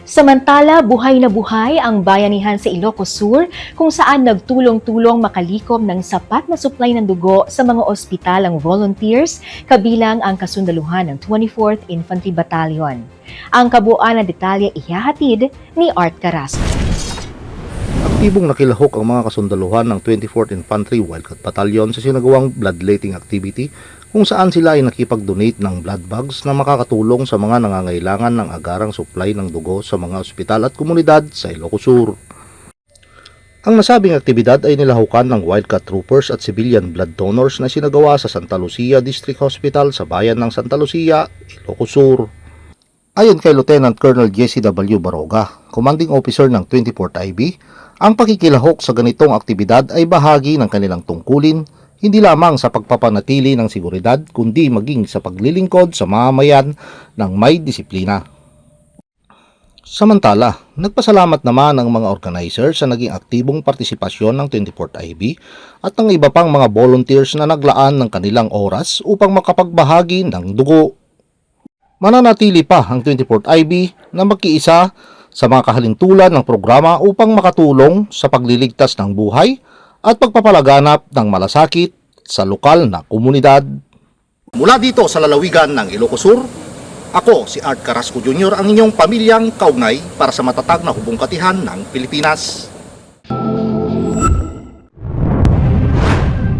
Samantala, buhay na buhay ang bayanihan sa Ilocos Sur kung saan nagtulong-tulong makalikom ng sapat na supply ng dugo sa mga ospital ang volunteers kabilang ang kasundaluhan ng 24th Infantry Battalion. Ang kabuuan ng detalye ihahatid ni Art Carrasco. Aktibong nakilahok ang mga kasundaluhan ng 24th Infantry Wildcat Battalion sa sinagawang bloodletting activity kung saan sila ay nakipag-donate ng blood bags na makakatulong sa mga nangangailangan ng agarang supply ng dugo sa mga ospital at komunidad sa Ilocos Sur. Ang nasabing aktibidad ay nilahukan ng Wildcat Troopers at civilian blood donors na sinagawa sa Santa Lucia District Hospital sa bayan ng Santa Lucia, Ilocos Sur. Ayon kay Lieutenant Colonel Jesse W. Baroga, Commanding Officer ng 24th IB, ang pakikilahok sa ganitong aktibidad ay bahagi ng kanilang tungkulin hindi lamang sa pagpapanatili ng seguridad kundi maging sa paglilingkod sa mamamayan ng may disiplina. Samantala, nagpasalamat naman ang mga organizer sa naging aktibong partisipasyon ng 24th IB at ng iba pang mga volunteers na naglaan ng kanilang oras upang makapagbahagi ng dugo. Mananatili pa ang 24th IB na magkiisa sa mga kahalintulan ng programa upang makatulong sa pagliligtas ng buhay at pagpapalaganap ng malasakit sa lokal na komunidad. Mula dito sa lalawigan ng Ilocos Sur, ako si Art Carrasco Jr. ang inyong pamilyang kaugnay para sa matatag na hubong katihan ng Pilipinas.